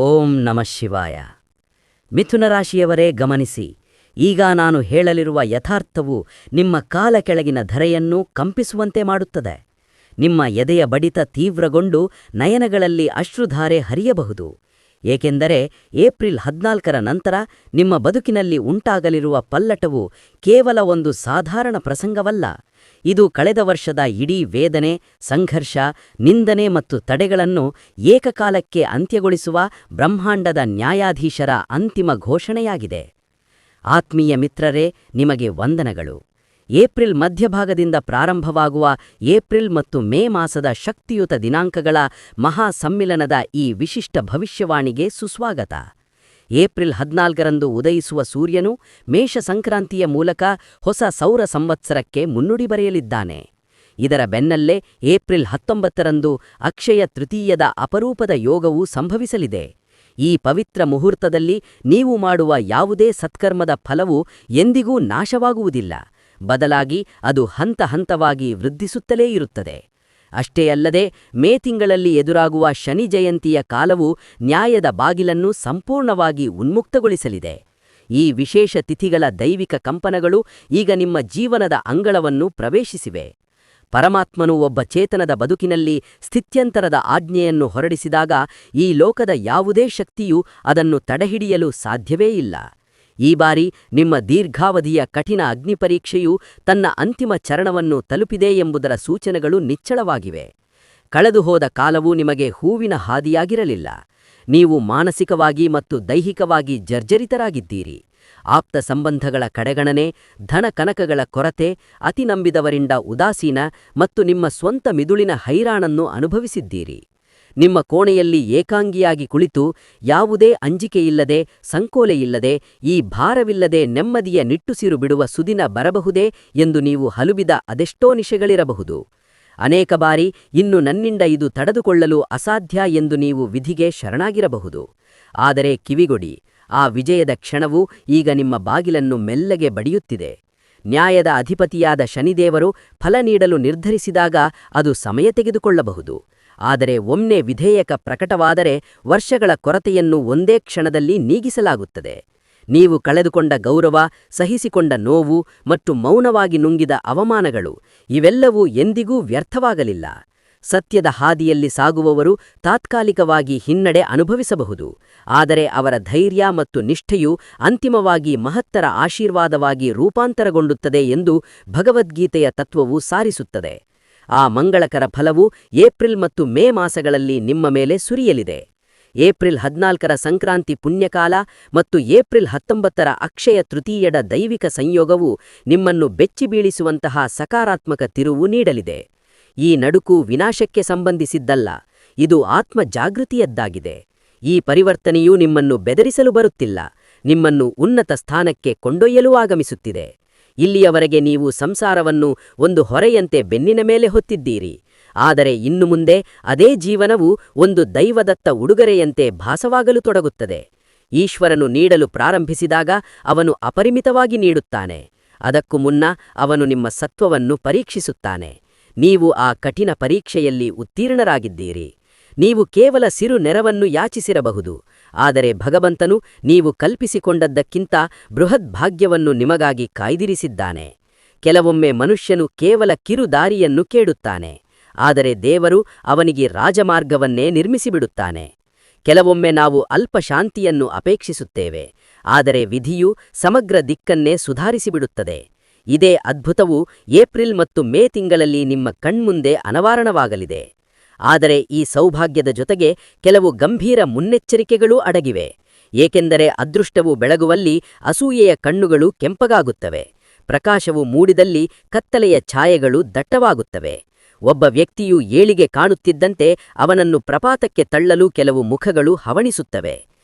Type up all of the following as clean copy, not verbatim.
ಓಂ ನಮಃ ಶಿವಾಯ. ಮಿಥುನ ರಾಶಿಯವರೇ ಗಮನಿಸಿ, ಈಗ ನಾನು ಹೇಳಲಿರುವ ಯಥಾರ್ಥವು ನಿಮ್ಮ ಕಾಲ ಕೆಳಗಿನ ಧರೆಯನ್ನು ಕಂಪಿಸುವಂತೆ ಮಾಡುತ್ತದೆ. ನಿಮ್ಮ ಎದೆಯ ಬಡಿತ ತೀವ್ರಗೊಂಡು ನಯನಗಳಲ್ಲಿ ಅಶ್ರುಧಾರೆ ಹರಿಯಬಹುದು. ಏಕೆಂದರೆ ಏಪ್ರಿಲ್ 14ರ ನಂತರ ನಿಮ್ಮ ಬದುಕಿನಲ್ಲಿ ಉಂಟಾಗಲಿರುವ ಪಲ್ಲಟವು ಕೇವಲ ಒಂದು ಸಾಧಾರಣ ಪ್ರಸಂಗವಲ್ಲ. ಇದು ಕಳೆದ ವರ್ಷದ ಇಡೀ ವೇದನೆ, ಸಂಘರ್ಷ, ನಿಂದನೆ ಮತ್ತು ತಡೆಗಳನ್ನು ಏಕಕಾಲಕ್ಕೆ ಅಂತ್ಯಗೊಳಿಸುವ ಬ್ರಹ್ಮಾಂಡದ ನ್ಯಾಯಾಧೀಶರ ಅಂತಿಮ ಘೋಷಣೆಯಾಗಿದೆ. ಆತ್ಮೀಯ ಮಿತ್ರರೇ, ನಿಮಗೆ ವಂದನಗಳು. ಏಪ್ರಿಲ್ ಮಧ್ಯಭಾಗದಿಂದ ಪ್ರಾರಂಭವಾಗುವ ಏಪ್ರಿಲ್ ಮತ್ತು ಮೇ ಮಾಸದ ಶಕ್ತಿಯುತ ದಿನಾಂಕಗಳ ಮಹಾ ಸಮ್ಮಿಲನದ ಈ ವಿಶಿಷ್ಟ ಭವಿಷ್ಯವಾಣಿಗೆ ಸುಸ್ವಾಗತ. ಏಪ್ರಿಲ್ 14ರಂದು ಉದಯಿಸುವ ಸೂರ್ಯನು ಮೇಷ ಸಂಕ್ರಾಂತಿಯ ಮೂಲಕ ಹೊಸ ಸೌರ ಸಂವತ್ಸರಕ್ಕೆ ಮುನ್ನುಡಿ ಬರೆಯಲಿದ್ದಾನೆ. ಇದರ ಬೆನ್ನಲ್ಲೇ ಏಪ್ರಿಲ್ 19ರಂದು ಅಕ್ಷಯ ತೃತೀಯದ ಅಪರೂಪದ ಯೋಗವು ಸಂಭವಿಸಲಿದೆ. ಈ ಪವಿತ್ರ ಮುಹೂರ್ತದಲ್ಲಿ ನೀವು ಮಾಡುವ ಯಾವುದೇ ಸತ್ಕರ್ಮದ ಫಲವು ಎಂದಿಗೂ ನಾಶವಾಗುವುದಿಲ್ಲ, ಬದಲಾಗಿ ಅದು ಹಂತ ಹಂತವಾಗಿ ವೃದ್ಧಿಸುತ್ತಲೇ ಇರುತ್ತದೆ. ಅಷ್ಟೇ ಅಲ್ಲದೆ ಮೇ ತಿಂಗಳಲ್ಲಿ ಎದುರಾಗುವ ಶನಿ ಜಯಂತಿಯ ಕಾಲವು ನ್ಯಾಯದ ಬಾಗಿಲನ್ನು ಸಂಪೂರ್ಣವಾಗಿ ಉನ್ಮುಕ್ತಗೊಳಿಸಲಿದೆ. ಈ ವಿಶೇಷ ತಿಥಿಗಳ ದೈವಿಕ ಕಂಪನಗಳು ಈಗ ನಿಮ್ಮ ಜೀವನದ ಅಂಗಳವನ್ನು ಪ್ರವೇಶಿಸಿವೆ. ಪರಮಾತ್ಮನು ಒಬ್ಬ ಚೇತನದ ಬದುಕಿನಲ್ಲಿ ಸ್ಥಿತ್ಯಂತರದ ಆಜ್ಞೆಯನ್ನು ಹೊರಡಿಸಿದಾಗ ಈ ಲೋಕದ ಯಾವುದೇ ಶಕ್ತಿಯೂ ಅದನ್ನು ತಡೆಹಿಡಿಯಲು ಸಾಧ್ಯವೇ ಇಲ್ಲ. ಈ ಬಾರಿ ನಿಮ್ಮ ದೀರ್ಘಾವಧಿಯ ಕಠಿಣ ಅಗ್ನಿಪರೀಕ್ಷೆಯು ತನ್ನ ಅಂತಿಮ ಚರಣವನ್ನು ತಲುಪಿದೆ ಎಂಬುದರ ಸೂಚನೆಗಳು ನಿಚ್ಚಳವಾಗಿವೆ. ಕಳೆದುಹೋದ ಕಾಲವು ನಿಮಗೆ ಹೂವಿನ ಹಾದಿಯಾಗಿರಲಿಲ್ಲ. ನೀವು ಮಾನಸಿಕವಾಗಿ ಮತ್ತು ದೈಹಿಕವಾಗಿ ಜರ್ಜರಿತರಾಗಿದ್ದೀರಿ. ಆಪ್ತ ಸಂಬಂಧಗಳ ಕಡೆಗಣನೆ, ಧನ ಕನಕಗಳ ಕೊರತೆ, ಅತಿ ನಂಬಿದವರಿಂದ ಉದಾಸೀನ ಮತ್ತು ನಿಮ್ಮ ಸ್ವಂತ ಮಿದುಳಿನ ಹೈರಾಣನ್ನು ಅನುಭವಿಸಿದ್ದೀರಿ. ನಿಮ್ಮ ಕೋಣೆಯಲ್ಲಿ ಏಕಾಂಗಿಯಾಗಿ ಕುಳಿತು ಯಾವುದೇ ಅಂಜಿಕೆಯಿಲ್ಲದೆ, ಸಂಕೋಲೆಯಿಲ್ಲದೆ, ಈ ಭಾರವಿಲ್ಲದೆ ನೆಮ್ಮದಿಯ ನಿಟ್ಟುಸಿರು ಬಿಡುವ ಸುದಿನ ಬರಬಹುದೇ ಎಂದು ನೀವು ಹಲುಬಿದ ಅದೆಷ್ಟೋ ನಿಶೆಗಳಿರಬಹುದು. ಅನೇಕ ಬಾರಿ ಇನ್ನು ನನ್ನಿಂದ ಇದು ತಡೆದುಕೊಳ್ಳಲು ಅಸಾಧ್ಯ ಎಂದು ನೀವು ವಿಧಿಗೆ ಶರಣಾಗಿರಬಹುದು. ಆದರೆ ಕಿವಿಗೊಡಿ, ಆ ವಿಜಯದ ಕ್ಷಣವು ಈಗ ನಿಮ್ಮ ಬಾಗಿಲನ್ನು ಮೆಲ್ಲಗೆ ಬಡಿಯುತ್ತಿದೆ. ನ್ಯಾಯದ ಅಧಿಪತಿಯಾದ ಶನಿದೇವರು ಫಲ ನೀಡಲು ನಿರ್ಧರಿಸಿದಾಗ ಅದು ಸಮಯ ತೆಗೆದುಕೊಳ್ಳಬಹುದು. ಆದರೆ ಒಮ್ಮೆ ವಿಧೇಯಕ ಪ್ರಕಟವಾದರೆ ವರ್ಷಗಳ ಕೊರತೆಯನ್ನು ಒಂದೇ ಕ್ಷಣದಲ್ಲಿ ನೀಗಿಸಲಾಗುತ್ತದೆ. ನೀವು ಕಳೆದುಕೊಂಡ ಗೌರವ, ಸಹಿಸಿಕೊಂಡ ನೋವು ಮತ್ತು ಮೌನವಾಗಿ ನುಂಗಿದ ಅವಮಾನಗಳು ಇವೆಲ್ಲವೂ ಎಂದಿಗೂ ವ್ಯರ್ಥವಾಗಲಿಲ್ಲ. ಸತ್ಯದ ಹಾದಿಯಲ್ಲಿ ಸಾಗುವವರು ತಾತ್ಕಾಲಿಕವಾಗಿ ಹಿನ್ನಡೆ ಅನುಭವಿಸಬಹುದು, ಆದರೆ ಅವರ ಧೈರ್ಯ ಮತ್ತು ನಿಷ್ಠೆಯು ಅಂತಿಮವಾಗಿ ಮಹತ್ತರ ಆಶೀರ್ವಾದವಾಗಿ ರೂಪಾಂತರಗೊಂಡುತ್ತದೆ ಎಂದು ಭಗವದ್ಗೀತೆಯ ತತ್ವವು ಸಾರಿಸುತ್ತದೆ. ಆ ಮಂಗಳಕರ ಫಲವು ಏಪ್ರಿಲ್ ಮತ್ತು ಮೇ ಮಾಸಗಳಲ್ಲಿ ನಿಮ್ಮ ಮೇಲೆ ಸುರಿಯಲಿದೆ. ಏಪ್ರಿಲ್ 14ರ ಸಂಕ್ರಾಂತಿ ಪುಣ್ಯಕಾಲ ಮತ್ತು ಏಪ್ರಿಲ್ 19ರ ಅಕ್ಷಯ ತೃತೀಯದ ದೈವಿಕ ಸಂಯೋಗವು ನಿಮ್ಮನ್ನು ಬೆಚ್ಚಿಬೀಳಿಸುವಂತಹ ಸಕಾರಾತ್ಮಕ ತಿರುವು ನೀಡಲಿದೆ. ಈ ನಡುಕು ವಿನಾಶಕ್ಕೆ ಸಂಬಂಧಿಸಿದ್ದಲ್ಲ, ಇದು ಆತ್ಮ ಜಾಗೃತಿಯದ್ದಾಗಿದೆ. ಈ ಪರಿವರ್ತನೆಯು ನಿಮ್ಮನ್ನು ಬೆದರಿಸಲು ಬರುತ್ತಿಲ್ಲ, ನಿಮ್ಮನ್ನು ಉನ್ನತ ಸ್ಥಾನಕ್ಕೆ ಕೊಂಡೊಯ್ಯಲು ಆಗಮಿಸುತ್ತಿದೆ. ಇಲ್ಲಿಯವರೆಗೆ ನೀವು ಸಂಸಾರವನ್ನು ಒಂದು ಹೊರೆಯಂತೆ ಬೆನ್ನಿನ ಮೇಲೆ ಹೊತ್ತಿದ್ದೀರಿ, ಆದರೆ ಇನ್ನು ಮುಂದೆ ಅದೇ ಜೀವನವು ಒಂದು ದೈವದತ್ತ ಉಡುಗೊರೆಯಂತೆ ಭಾಸವಾಗಲು ತೊಡಗುತ್ತದೆ. ಈಶ್ವರನು ನೀಡಲು ಪ್ರಾರಂಭಿಸಿದಾಗ ಅವನು ಅಪರಿಮಿತವಾಗಿ ನೀಡುತ್ತಾನೆ. ಅದಕ್ಕೂ ಮುನ್ನ ಅವನು ನಿಮ್ಮ ಸತ್ವವನ್ನು ಪರೀಕ್ಷಿಸುತ್ತಾನೆ. ನೀವು ಆ ಕಠಿಣ ಪರೀಕ್ಷೆಯಲ್ಲಿ ಉತ್ತೀರ್ಣರಾಗಿದ್ದೀರಿ. ನೀವು ಕೇವಲ ಸಿರು ನೆರವನ್ನು ಯಾಚಿಸಿರಬಹುದು, ಆದರೆ ಭಗವಂತನು ನೀವು ಕಲ್ಪಿಸಿಕೊಂಡದ್ದಕ್ಕಿಂತ ಬೃಹತ್ ಭಾಗ್ಯವನ್ನು ನಿಮಗಾಗಿ ಕಾಯ್ದಿರಿಸಿದ್ದಾನೆ. ಕೆಲವೊಮ್ಮೆ ಮನುಷ್ಯನು ಕೇವಲ ಕಿರು ದಾರಿಯನ್ನು ಕೇಳುತ್ತಾನೆ, ಆದರೆ ದೇವರು ಅವನಿಗೆ ರಾಜಮಾರ್ಗವನ್ನೇ ನಿರ್ಮಿಸಿಬಿಡುತ್ತಾನೆ. ಕೆಲವೊಮ್ಮೆ ನಾವು ಅಲ್ಪ ಶಾಂತಿಯನ್ನು ಅಪೇಕ್ಷಿಸುತ್ತೇವೆ, ಆದರೆ ವಿಧಿಯು ಸಮಗ್ರ ದಿಕ್ಕನ್ನೇ ಸುಧಾರಿಸಿಬಿಡುತ್ತದೆ. ಇದೇ ಅದ್ಭುತವು ಏಪ್ರಿಲ್ ಮತ್ತು ಮೇ ತಿಂಗಳಲ್ಲಿ ನಿಮ್ಮ ಕಣ್ಮುಂದೆ ಅನಾವರಣವಾಗಲಿದೆ. ಆದರೆ ಈ ಸೌಭಾಗ್ಯದ ಜೊತೆಗೆ ಕೆಲವು ಗಂಭೀರ ಮುನ್ನೆಚ್ಚರಿಕೆಗಳೂ ಅಡಗಿವೆ. ಏಕೆಂದರೆ ಅದೃಷ್ಟವು ಬೆಳಗುವಲ್ಲಿ ಅಸೂಯೆಯ ಕಣ್ಣುಗಳು ಕೆಂಪಗಾಗುತ್ತವೆ, ಪ್ರಕಾಶವು ಮೂಡಿದಲ್ಲಿ ಕತ್ತಲೆಯ ಛಾಯೆಗಳು ದಟ್ಟವಾಗುತ್ತವೆ. ಒಬ್ಬ ವ್ಯಕ್ತಿಯು ಏಳಿಗೆ ಕಾಣುತ್ತಿದ್ದಂತೆ ಅವನನ್ನು ಪ್ರಪಾತಕ್ಕೆ ತಳ್ಳಲು ಕೆಲವು ಮುಖಗಳು ಹವಣಿಸುತ್ತವೆ.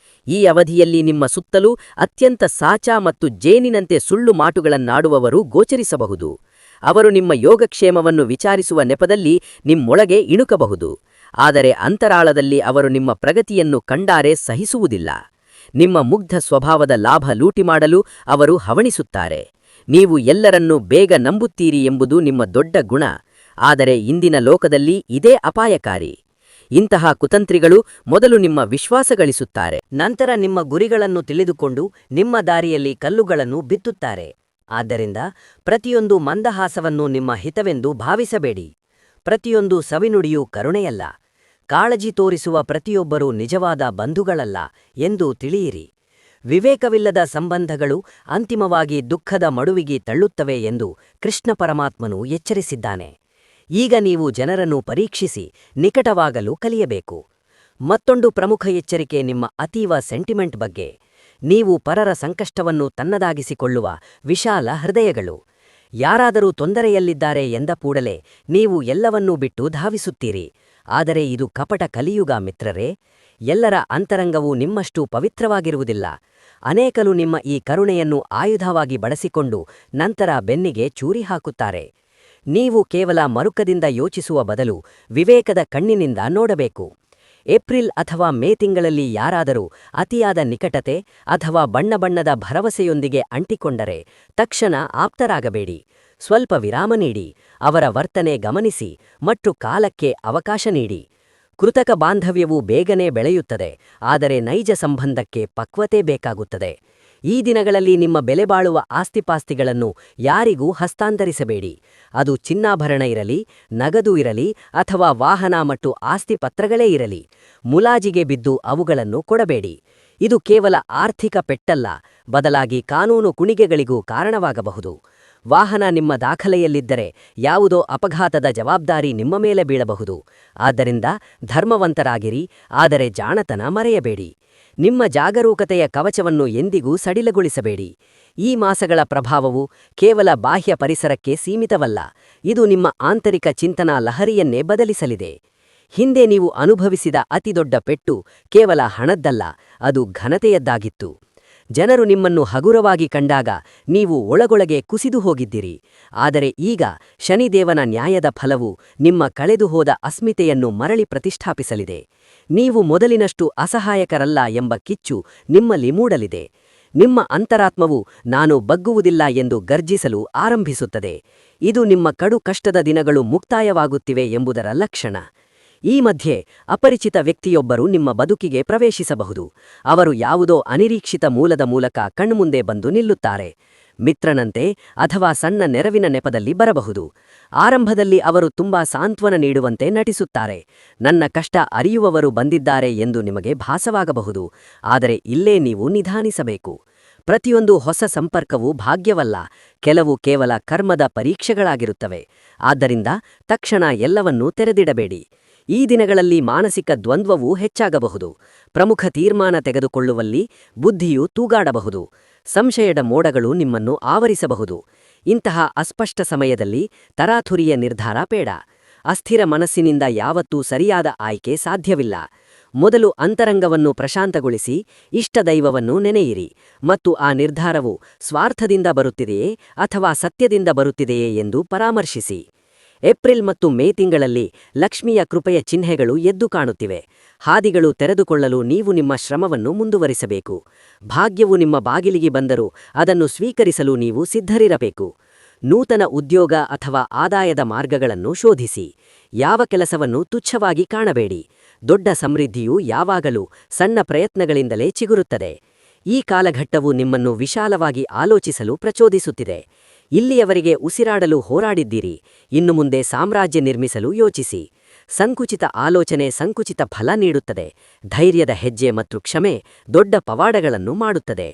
ಈ ಅವಧಿಯಲ್ಲಿ ನಿಮ್ಮ ಸುತ್ತಲೂ ಅತ್ಯಂತ ಸಾಚಾ ಮತ್ತು ಜೇನಿನಂತೆ ಸುಳ್ಳು ಮಾತುಗಳನ್ನಾಡುವವರು ಗೋಚರಿಸಬಹುದು. ಅವರು ನಿಮ್ಮ ಯೋಗಕ್ಷೇಮವನ್ನು ವಿಚಾರಿಸುವ ನೆಪದಲ್ಲಿ ನಿಮ್ಮೊಳಗೆ ಇಣುಕಬಹುದು, ಆದರೆ ಅಂತರಾಳದಲ್ಲಿ ಅವರು ನಿಮ್ಮ ಪ್ರಗತಿಯನ್ನು ಕಂಡಾರೆ ಸಹಿಸುವುದಿಲ್ಲ. ನಿಮ್ಮ ಮುಗ್ಧ ಸ್ವಭಾವದ ಲಾಭ ಲೂಟಿ ಮಾಡಲು ಅವರು ಹವಣಿಸುತ್ತಾರೆ. ನೀವು ಎಲ್ಲರನ್ನೂ ಬೇಗ ನಂಬುತ್ತೀರಿ ಎಂಬುದು ನಿಮ್ಮ ದೊಡ್ಡ ಗುಣ, ಆದರೆ ಇಂದಿನ ಲೋಕದಲ್ಲಿ ಇದೇ ಅಪಾಯಕಾರಿ. ಇಂತಹ ಕುತಂತ್ರಿಗಳು ಮೊದಲು ನಿಮ್ಮ ವಿಶ್ವಾಸ ಗಳಿಸುತ್ತಾರೆ, ನಂತರ ನಿಮ್ಮ ಗುರಿಗಳನ್ನು ತಿಳಿದುಕೊಂಡು ನಿಮ್ಮ ದಾರಿಯಲ್ಲಿ ಕಲ್ಲುಗಳನ್ನು ಬಿತ್ತುತ್ತಾರೆ. ಆದ್ದರಿಂದ ಪ್ರತಿಯೊಂದು ಮಂದಹಾಸವನ್ನು ನಿಮ್ಮ ಹಿತವೆಂದು ಭಾವಿಸಬೇಡಿ. ಪ್ರತಿಯೊಂದು ಸವಿನುಡಿಯೂ ಕರುಣೆಯಲ್ಲ. ಕಾಳಜಿ ತೋರಿಸುವ ಪ್ರತಿಯೊಬ್ಬರೂ ನಿಜವಾದ ಬಂಧುಗಳಲ್ಲ ಎಂದು ತಿಳಿಯಿರಿ. ವಿವೇಕವಿಲ್ಲದ ಸಂಬಂಧಗಳು ಅಂತಿಮವಾಗಿ ದುಃಖದ ಮಡುವಿಗೆ ತಳ್ಳುತ್ತವೆ ಎಂದು ಕೃಷ್ಣ ಪರಮಾತ್ಮನು ಎಚ್ಚರಿಸಿದ್ದಾನೆ. ಈಗ ನೀವು ಜನರನ್ನು ಪರೀಕ್ಷಿಸಿ ನಿಕಟವಾಗಲು ಕಲಿಯಬೇಕು. ಮತ್ತೊಂದು ಪ್ರಮುಖ ಎಚ್ಚರಿಕೆ ನಿಮ್ಮ ಅತೀವ ಸೆಂಟಿಮೆಂಟ್ ಬಗ್ಗೆ. ನೀವು ಪರರ ಸಂಕಷ್ಟವನ್ನು ತನ್ನದಾಗಿಸಿಕೊಳ್ಳುವ ವಿಶಾಲ ಹೃದಯಗಳು. ಯಾರಾದರೂ ತೊಂದರೆಯಲ್ಲಿದ್ದಾರೆ ಎಂದ ಕೂಡಲೇ ನೀವು ಎಲ್ಲವನ್ನೂ ಬಿಟ್ಟು ಧಾವಿಸುತ್ತೀರಿ. ಆದರೆ ಇದು ಕಪಟ ಕಲಿಯುಗ ಮಿತ್ರರೇ. ಎಲ್ಲರ ಅಂತರಂಗವೂ ನಿಮ್ಮಷ್ಟು ಪವಿತ್ರವಾಗಿರುವುದಿಲ್ಲ. ಅನೇಕರು ನಿಮ್ಮ ಈ ಕರುಣೆಯನ್ನು ಆಯುಧವಾಗಿ ಬಳಸಿಕೊಂಡು ನಂತರ ಬೆನ್ನಿಗೆ ಚೂರಿ ಹಾಕುತ್ತಾರೆ. ನೀವು ಕೇವಲ ಮರುಕದಿಂದ ಯೋಚಿಸುವ ಬದಲು ವಿವೇಕದ ಕಣ್ಣಿನಿಂದ ನೋಡಬೇಕು. ಏಪ್ರಿಲ್ ಅಥವಾ ಮೇ ತಿಂಗಳಲ್ಲಿ ಯಾರಾದರೂ ಅತಿಯಾದ ನಿಕಟತೆ ಅಥವಾ ಬಣ್ಣದ ಭರವಸೆಯೊಂದಿಗೆ ಅಂಟಿಕೊಂಡರೆ ತಕ್ಷಣ ಆಪ್ತರಾಗಬೇಡಿ. ಸ್ವಲ್ಪ ವಿರಾಮ ನೀಡಿ, ಅವರ ವರ್ತನೆ ಗಮನಿಸಿ ಮತ್ತು ಕಾಲಕ್ಕೆ ಅವಕಾಶ ನೀಡಿ. ಕೃತಕ ಬಾಂಧವ್ಯವು ಬೇಗನೆ ಬೆಳೆಯುತ್ತದೆ, ಆದರೆ ನೈಜ ಸಂಬಂಧಕ್ಕೆ ಪಕ್ವತೆ ಬೇಕಾಗುತ್ತದೆ. ಈ ದಿನಗಳಲ್ಲಿ ನಿಮ್ಮ ಬೆಲೆಬಾಳುವ ಆಸ್ತಿಪಾಸ್ತಿಗಳನ್ನು ಯಾರಿಗೂ ಹಸ್ತಾಂತರಿಸಬೇಡಿ. ಅದು ಚಿನ್ನಾಭರಣ ಇರಲಿ, ನಗದು ಇರಲಿ ಅಥವಾ ವಾಹನ ಮತ್ತು ಆಸ್ತಿ ಪತ್ರಗಳೇ ಇರಲಿ. ಮುಲಾಜಿಗೆ ಬಿದ್ದು ಅವುಗಳನ್ನು ಕೊಡಬೇಡಿ. ಇದು ಕೇವಲ ಆರ್ಥಿಕ ಪೆಟ್ಟಲ್ಲ, ಬದಲಾಗಿ ಕಾನೂನು ಕುಣಿಗೆಗಳಿಗೂ ಕಾರಣವಾಗಬಹುದು. ವಾಹನ ನಿಮ್ಮ ದಾಖಲೆಯಲ್ಲಿದ್ದರೆ ಯಾವುದೋ ಅಪಘಾತದ ಜವಾಬ್ದಾರಿ ನಿಮ್ಮ ಮೇಲೆ ಬೀಳಬಹುದು. ಆದ್ದರಿಂದ ಧರ್ಮವಂತರಾಗಿರಿ, ಆದರೆ ಜಾಣತನ ಮರೆಯಬೇಡಿ. ನಿಮ್ಮ ಜಾಗರೂಕತೆಯ ಕವಚವನ್ನು ಎಂದಿಗೂ ಸಡಿಲಗೊಳಿಸಬೇಡಿ. ಈ ಮಾಸಗಳ ಪ್ರಭಾವವು ಕೇವಲ ಬಾಹ್ಯ ಪರಿಸರಕ್ಕೆ ಸೀಮಿತವಲ್ಲ, ಇದು ನಿಮ್ಮ ಆಂತರಿಕ ಚಿಂತನಾ ಲಹರಿಯನ್ನೇ ಬದಲಿಸಲಿದೆ. ಹಿಂದೆ ನೀವು ಅನುಭವಿಸಿದ ಅತಿದೊಡ್ಡ ಪೆಟ್ಟು ಕೇವಲ ಹಣದ್ದಲ್ಲ, ಅದು ಘನತೆಯದ್ದಾಗಿತ್ತು. ಜನರು ನಿಮ್ಮನ್ನು ಹಗುರವಾಗಿ ಕಂಡಾಗ ನೀವು ಒಳಗೊಳಗೆ ಕುಸಿದು ಹೋಗಿದ್ದಿರಿ. ಆದರೆ ಈಗ ಶನಿದೇವನ ನ್ಯಾಯದ ಫಲವು ನಿಮ್ಮ ಕಳೆದುಹೋದ ಅಸ್ಮಿತೆಯನ್ನು ಮರಳಿ ಪ್ರತಿಷ್ಠಾಪಿಸಲಿದೆ. ನೀವು ಮೊದಲಿನಷ್ಟು ಅಸಹಾಯಕರಲ್ಲ ಎಂಬ ಕಿಚ್ಚು ನಿಮ್ಮಲ್ಲಿ ಮೂಡಲಿದೆ. ನಿಮ್ಮ ಅಂತರಾತ್ಮವು ನಾನು ಬಗ್ಗುವುದಿಲ್ಲ ಎಂದು ಗರ್ಜಿಸಲು ಆರಂಭಿಸುತ್ತದೆ. ಇದು ನಿಮ್ಮ ಕಡು ಕಷ್ಟದ ದಿನಗಳು ಮುಕ್ತಾಯವಾಗುತ್ತಿವೆ ಎಂಬುದರ ಲಕ್ಷಣ. ಈ ಮಧ್ಯೆ ಅಪರಿಚಿತ ವ್ಯಕ್ತಿಯೊಬ್ಬರು ನಿಮ್ಮ ಬದುಕಿಗೆ ಪ್ರವೇಶಿಸಬಹುದು. ಅವರು ಯಾವುದೋ ಅನಿರೀಕ್ಷಿತ ಮೂಲದ ಮೂಲಕ ಕಣ್ಮುಂದೆ ಬಂದು ನಿಲ್ಲುತ್ತಾರೆ. ಮಿತ್ರನಂತೆ ಅಥವಾ ಸಣ್ಣ ನೆರವಿನ ನೆಪದಲ್ಲಿ ಬರಬಹುದು. ಆರಂಭದಲ್ಲಿ ಅವರು ತುಂಬಾ ಸಾಂತ್ವನ ನೀಡುವಂತೆ ನಟಿಸುತ್ತಾರೆ. ನನ್ನ ಕಷ್ಟ ಅರಿಯುವವರು ಬಂದಿದ್ದಾರೆ ಎಂದು ನಿಮಗೆ ಭಾಸವಾಗಬಹುದು. ಆದರೆ ಇಲ್ಲೇ ನೀವು ನಿಧಾನಿಸಬೇಕು. ಪ್ರತಿಯೊಂದು ಹೊಸ ಸಂಪರ್ಕವೂ ಭಾಗ್ಯವಲ್ಲ, ಕೆಲವು ಕೇವಲ ಕರ್ಮದ ಪರೀಕ್ಷೆಗಳಾಗಿರುತ್ತವೆ. ಆದ್ದರಿಂದ ತಕ್ಷಣ ಎಲ್ಲವನ್ನೂ ತೆರೆದಿಡಬೇಡಿ. ಈ ದಿನಗಳಲ್ಲಿ ಮಾನಸಿಕ ದ್ವಂದ್ವವೂ ಹೆಚ್ಚಾಗಬಹುದು. ಪ್ರಮುಖ ತೀರ್ಮಾನ ತೆಗೆದುಕೊಳ್ಳುವಲ್ಲಿ ಬುದ್ಧಿಯು ತೂಗಾಡಬಹುದು. ಸಂಶಯದ ಮೋಡಗಳು ನಿಮ್ಮನ್ನು ಆವರಿಸಬಹುದು. ಇಂತಹ ಅಸ್ಪಷ್ಟ ಸಮಯದಲ್ಲಿ ತರಾತುರಿಯ ನಿರ್ಧಾರ ಬೇಡ. ಅಸ್ಥಿರ ಮನಸ್ಸಿನಿಂದ ಯಾವತ್ತೂ ಸರಿಯಾದ ಆಯ್ಕೆ ಸಾಧ್ಯವಿಲ್ಲ. ಮೊದಲು ಅಂತರಂಗವನ್ನು ಪ್ರಶಾಂತಗೊಳಿಸಿ, ಇಷ್ಟದೈವವನ್ನು ನೆನೆಯಿರಿ ಮತ್ತು ಆ ನಿರ್ಧಾರವು ಸ್ವಾರ್ಥದಿಂದ ಬರುತ್ತಿದೆಯೇ ಅಥವಾ ಸತ್ಯದಿಂದ ಬರುತ್ತಿದೆಯೇ ಎಂದು ಪರಾಮರ್ಶಿಸಿ. ಏಪ್ರಿಲ್ ಮತ್ತು ಮೇ ತಿಂಗಳಲ್ಲಿ ಲಕ್ಷ್ಮಿಯ ಕೃಪೆಯ ಚಿಹ್ನೆಗಳು ಎದ್ದು ಕಾಣುತ್ತಿವೆ. ಹಾದಿಗಳು ತೆರೆದುಕೊಳ್ಳಲು ನೀವು ನಿಮ್ಮ ಶ್ರಮವನ್ನು ಮುಂದುವರಿಸಬೇಕು. ಭಾಗ್ಯವು ನಿಮ್ಮ ಬಾಗಿಲಿಗೆ ಬಂದರೂ ಅದನ್ನು ಸ್ವೀಕರಿಸಲು ನೀವು ಸಿದ್ಧರಿರಬೇಕು. ನೂತನ ಉದ್ಯೋಗ ಅಥವಾ ಆದಾಯದ ಮಾರ್ಗಗಳನ್ನು ಶೋಧಿಸಿ. ಯಾವ ಕೆಲಸವನ್ನು ತುಚ್ಛವಾಗಿ ಕಾಣಬೇಡಿ. ದೊಡ್ಡ ಸಮೃದ್ಧಿಯು ಯಾವಾಗಲೂ ಸಣ್ಣ ಪ್ರಯತ್ನಗಳಿಂದಲೇ ಚಿಗುರುತ್ತದೆ. ಈ ಕಾಲಘಟ್ಟವು ನಿಮ್ಮನ್ನು ವಿಶಾಲವಾಗಿ ಆಲೋಚಿಸಲು ಪ್ರಚೋದಿಸುತ್ತಿದೆ. ಇಲ್ಲಿಯವರೆಗೆ ಉಸಿರಾಡಲು ಹೋರಾಡಿದ್ದೀರಿ, ಇನ್ನು ಮುಂದೆ ಸಾಮ್ರಾಜ್ಯ ನಿರ್ಮಿಸಲು ಯೋಚಿಸಿ. ಸಂಕುಚಿತ ಆಲೋಚನೆ ಸಂಕುಚಿತ ಫಲ ನೀಡುತ್ತದೆ. ಧೈರ್ಯದ ಹೆಜ್ಜೆ ಮತ್ತು ಕ್ಷಮೆ ದೊಡ್ಡ ಪವಾಡಗಳನ್ನು ಮಾಡುತ್ತದೆ.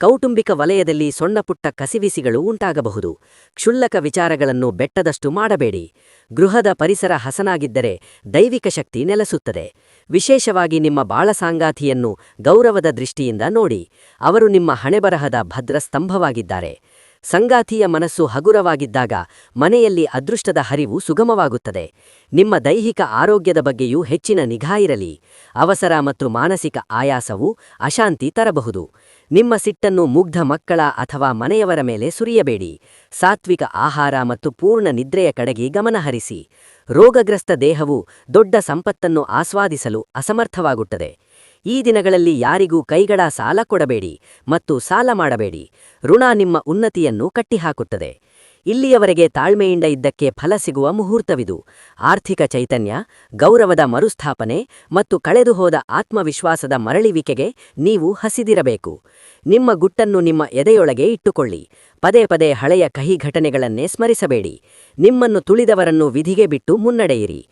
ಕೌಟುಂಬಿಕ ವಲಯದಲ್ಲಿ ಸಣ್ಣಪುಟ್ಟ ಕಸಿವಿಸಿಗಳು ಉಂಟಾಗಬಹುದು. ಕ್ಷುಲ್ಲಕ ವಿಚಾರಗಳನ್ನು ಬೆಟ್ಟದಷ್ಟು ಮಾಡಬೇಡಿ. ಗೃಹದ ಪರಿಸರ ಹಸನಾಗಿದ್ದರೆ ದೈವಿಕ ಶಕ್ತಿ ನೆಲೆಸುತ್ತದೆ. ವಿಶೇಷವಾಗಿ ನಿಮ್ಮ ಬಾಳಸಾಂಗಾತಿಯನ್ನು ಗೌರವದ ದೃಷ್ಟಿಯಿಂದ ನೋಡಿ. ಅವರು ನಿಮ್ಮ ಹಣೆಬರಹದ ಭದ್ರ ಸ್ತಂಭವಾಗಿದ್ದಾರೆ. ಸಂಗಾತಿಯ ಮನಸ್ಸು ಹಗುರವಾಗಿದ್ದಾಗ ಮನೆಯಲ್ಲಿ ಅದೃಷ್ಟದ ಹರಿವು ಸುಗಮವಾಗುತ್ತದೆ. ನಿಮ್ಮ ದೈಹಿಕ ಆರೋಗ್ಯದ ಬಗ್ಗೆಯೂ ಹೆಚ್ಚಿನ ನಿಗಾ ಇರಲಿ. ಅವಸರ ಮತ್ತು ಮಾನಸಿಕ ಆಯಾಸವು ಅಶಾಂತಿ ತರಬಹುದು. ನಿಮ್ಮ ಸಿಟ್ಟನ್ನು ಮುಗ್ಧ ಮಕ್ಕಳ ಅಥವಾ ಮನೆಯವರ ಮೇಲೆ ಸುರಿಯಬೇಡಿ. ಸಾತ್ವಿಕ ಆಹಾರ ಮತ್ತು ಪೂರ್ಣ ನಿದ್ರೆಯ ಕಡೆಗೆ ಗಮನಹರಿಸಿ. ರೋಗಗ್ರಸ್ತ ದೇಹವು ದೊಡ್ಡ ಸಂಪತ್ತನ್ನು ಆಸ್ವಾದಿಸಲು ಅಸಮರ್ಥವಾಗುತ್ತದೆ. ಈ ದಿನಗಳಲ್ಲಿ ಯಾರಿಗೂ ಕೈಗಡ ಸಾಲ ಕೊಡಬೇಡಿ ಮತ್ತು ಸಾಲ ಮಾಡಬೇಡಿ. ಋಣ ನಿಮ್ಮ ಉನ್ನತಿಯನ್ನು ಕಟ್ಟಿಹಾಕುತ್ತದೆ. ಇಲ್ಲಿಯವರೆಗೆ ತಾಳ್ಮೆಯಿಂದ ಇದ್ದಕ್ಕೆ ಫಲ ಸಿಗುವ ಮುಹೂರ್ತವಿದು. ಆರ್ಥಿಕ ಚೈತನ್ಯ, ಗೌರವದ ಮರುಸ್ಥಾಪನೆ ಮತ್ತು ಕಳೆದುಹೋದ ಆತ್ಮವಿಶ್ವಾಸದ ಮರಳುವಿಕೆಗೆ ನೀವು ಹಸಿದಿರಬೇಕು. ನಿಮ್ಮ ಗುಟ್ಟನ್ನು ನಿಮ್ಮ ಎದೆಯೊಳಗೆ ಇಟ್ಟುಕೊಳ್ಳಿ. ಪದೇ ಪದೇ ಹಳೆಯ ಕಹಿ ಘಟನೆಗಳನ್ನೇ ಸ್ಮರಿಸಬೇಡಿ. ನಿಮ್ಮನ್ನು ತುಳಿದವರನ್ನು ವಿಧಿಗೆ ಬಿಟ್ಟು ಮುನ್ನಡೆಯಿರಿ.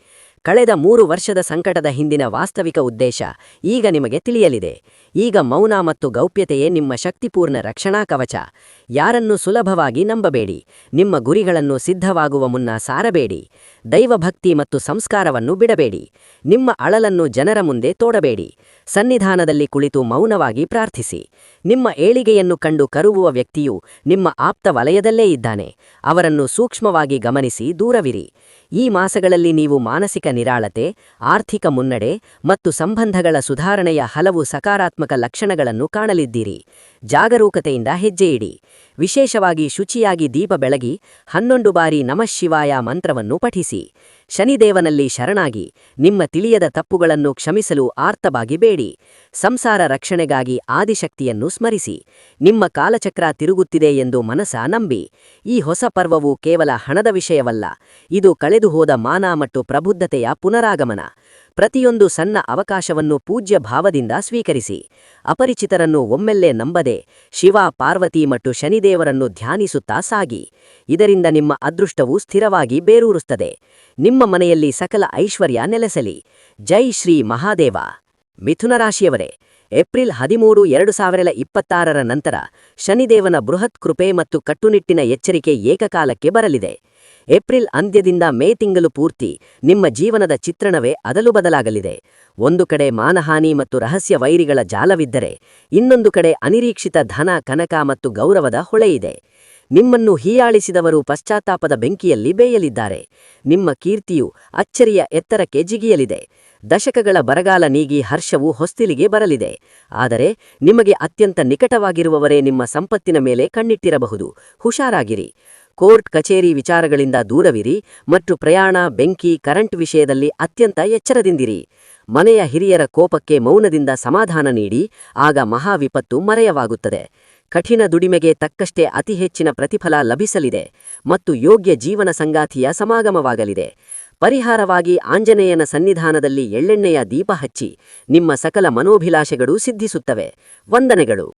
ಕಳೆದ 3 ವರ್ಷದ ಸಂಕಟದ ಹಿಂದಿನ ವಾಸ್ತವಿಕ ಉದ್ದೇಶ ಈಗ ನಿಮಗೆ ತಿಳಿಯಲಿದೆ. ಈಗ ಮೌನ ಮತ್ತು ಗೌಪ್ಯತೆಯೇ ನಿಮ್ಮ ಶಕ್ತಿಪೂರ್ಣ ರಕ್ಷಣಾ ಕವಚ. ಯಾರನ್ನು ಸುಲಭವಾಗಿ ನಂಬಬೇಡಿ. ನಿಮ್ಮ ಗುರಿಗಳನ್ನು ಸಿದ್ಧವಾಗುವ ಮುನ್ನ ಸಾರಬೇಡಿ. ದೈವಭಕ್ತಿ ಮತ್ತು ಸಂಸ್ಕಾರವನ್ನು ಬಿಡಬೇಡಿ. ನಿಮ್ಮ ಅಳಲನ್ನು ಜನರ ಮುಂದೆ ತೋಡಬೇಡಿ. ಸನ್ನಿಧಾನದಲ್ಲಿ ಕುಳಿತು ಮೌನವಾಗಿ ಪ್ರಾರ್ಥಿಸಿ. ನಿಮ್ಮ ಏಳಿಗೆಯನ್ನು ಕಂಡು ಕರುಗುವ ವ್ಯಕ್ತಿಯು ನಿಮ್ಮ ಆಪ್ತ ವಲಯದಲ್ಲೇ ಇದ್ದಾನೆ. ಅವರನ್ನು ಸೂಕ್ಷ್ಮವಾಗಿ ಗಮನಿಸಿ ದೂರವಿರಿ. ಈ ಮಾಸಗಳಲ್ಲಿ ನೀವು ಮಾನಸಿಕ ನಿರಾಳತೆ, ಆರ್ಥಿಕ ಮುನ್ನಡೆ ಮತ್ತು ಸಂಬಂಧಗಳ ಸುಧಾರಣೆಯ ಹಲವು ಸಕಾರಾತ್ಮಕ ಲಕ್ಷಣಗಳನ್ನು ಕಾಣಲಿದ್ದೀರಿ. ಜಾಗರೂಕತೆಯಿಂದ ಹೆಜ್ಜೆಯಿಡಿ. ವಿಶೇಷವಾಗಿ ಶುಚಿಯಾಗಿ ದೀಪ ಬೆಳಗಿ 11 ಬಾರಿ ನಮಃ ಶಿವಾಯ ಮಂತ್ರವನ್ನು ಪಠಿಸಿ. ಶನಿದೇವನಲ್ಲಿ ಶರಣಾಗಿ ನಿಮ್ಮ ತಿಳಿಯದ ತಪ್ಪುಗಳನ್ನು ಕ್ಷಮಿಸಲು ಆರ್ತವಾಗಿ ಬೇಡಿ. ಸಂಸಾರ ರಕ್ಷಣೆಗಾಗಿ ಆದಿಶಕ್ತಿಯನ್ನು ಸ್ಮರಿಸಿ. ನಿಮ್ಮ ಕಾಲಚಕ್ರ ತಿರುಗುತ್ತಿದೆ ಎಂದು ಮನಸ ನಂಬಿ. ಈ ಹೊಸ ಪರ್ವವು ಕೇವಲ ಹಣದ ವಿಷಯವಲ್ಲ, ಇದು ಕಳೆದುಹೋದ ಮಾನ ಮತ್ತು ಪ್ರಬುದ್ಧತೆಯ ಪುನರಾಗಮನ. ಪ್ರತಿಯೊಂದು ಸಣ್ಣ ಅವಕಾಶವನ್ನು ಪೂಜ್ಯ ಭಾವದಿಂದ ಸ್ವೀಕರಿಸಿ. ಅಪರಿಚಿತರನ್ನು ಒಮ್ಮೆಲ್ಲೇ ನಂಬದೆ ಶಿವ, ಪಾರ್ವತಿ ಮತ್ತು ಶನಿದೇವರನ್ನು ಧ್ಯಾನಿಸುತ್ತಾ ಸಾಗಿ. ಇದರಿಂದ ನಿಮ್ಮ ಅದೃಷ್ಟವು ಸ್ಥಿರವಾಗಿ ಬೇರೂರುತ್ತದೆ. ನಿಮ್ಮ ಮನೆಯಲ್ಲಿ ಸಕಲ ಐಶ್ವರ್ಯ ನೆಲೆಸಲಿ. ಜೈ ಶ್ರೀ ಮಹಾದೇವ. ಮಿಥುನ ರಾಶಿಯವರೇ, ಏಪ್ರಿಲ್ 13, 2026ರ ನಂತರ ಶನಿದೇವನ ಬೃಹತ್ ಕೃಪೆ ಮತ್ತು ಕಟ್ಟುನಿಟ್ಟಿನ ಎಚ್ಚರಿಕೆ ಏಕಕಾಲಕ್ಕೆ ಬರಲಿದೆ. ಏಪ್ರಿಲ್ ಅಂತ್ಯದಿಂದ ಮೇ ತಿಂಗಳು ಪೂರ್ತಿ ನಿಮ್ಮ ಜೀವನದ ಚಿತ್ರಣವೇ ಅದಲು ಬದಲಾಗಲಿದೆ. ಒಂದು ಕಡೆ ಮಾನಹಾನಿ ಮತ್ತು ರಹಸ್ಯ ವೈರಿಗಳ ಜಾಲವಿದ್ದರೆ, ಇನ್ನೊಂದು ಕಡೆ ಅನಿರೀಕ್ಷಿತ ಧನ, ಕನಕ ಮತ್ತು ಗೌರವದ ಹೊಳೆಯಿದೆ. ನಿಮ್ಮನ್ನು ಹೀಯಾಳಿಸಿದವರು ಪಶ್ಚಾತ್ತಾಪದ ಬೆಂಕಿಯಲ್ಲಿ ಬೇಯಲಿದ್ದಾರೆ. ನಿಮ್ಮ ಕೀರ್ತಿಯು ಅಚ್ಚರಿಯ ಎತ್ತರಕ್ಕೆ ಜಿಗಿಯಲಿದೆ. ದಶಕಗಳ ಬರಗಾಲ ನೀಗಿ ಹರ್ಷವು ಹೊಸ್ತಿಲಿಗೆ ಬರಲಿದೆ. ಆದರೆ ನಿಮಗೆ ಅತ್ಯಂತ ನಿಕಟವಾಗಿರುವವರೇ ನಿಮ್ಮ ಸಂಪತ್ತಿನ ಮೇಲೆ ಕಣ್ಣಿಟ್ಟಿರಬಹುದು. ಹುಷಾರಾಗಿರಿ. ಕೋರ್ಟ್ ಕಚೇರಿ ವಿಚಾರಗಳಿಂದ ದೂರವಿರಿ ಮತ್ತು ಪ್ರಯಾಣ, ಬೆಂಕಿ, ಕರೆಂಟ್ ವಿಷಯದಲ್ಲಿ ಅತ್ಯಂತ ಎಚ್ಚರದಿಂದಿರಿ. ಮನೆಯ ಹಿರಿಯರ ಕೋಪಕ್ಕೆ ಮೌನದಿಂದ ಸಮಾಧಾನ ನೀಡಿ, ಆಗ ಮಹಾವಿಪತ್ತು ಮರೆಯವಾಗುತ್ತದೆ. ಕಠಿಣ ದುಡಿಮೆಗೆ ತಕ್ಕಷ್ಟೇ ಅತಿ ಹೆಚ್ಚಿನ ಪ್ರತಿಫಲ ಲಭಿಸಲಿದೆ ಮತ್ತು ಯೋಗ್ಯ ಜೀವನ ಸಂಗಾತಿಯ ಸಮಾಗಮವಾಗಲಿದೆ. ಪರಿಹಾರವಾಗಿ ಆಂಜನೇಯನ ಸನ್ನಿಧಾನದಲ್ಲಿ ಎಳ್ಳೆಣ್ಣೆಯ ದೀಪ ಹಚ್ಚಿ ನಿಮ್ಮ ಸಕಲ ಮನೋಭಿಲಾಷೆಗಳು ಸಿದ್ಧಿಸುತ್ತವೆ. ವಂದನೆಗಳು.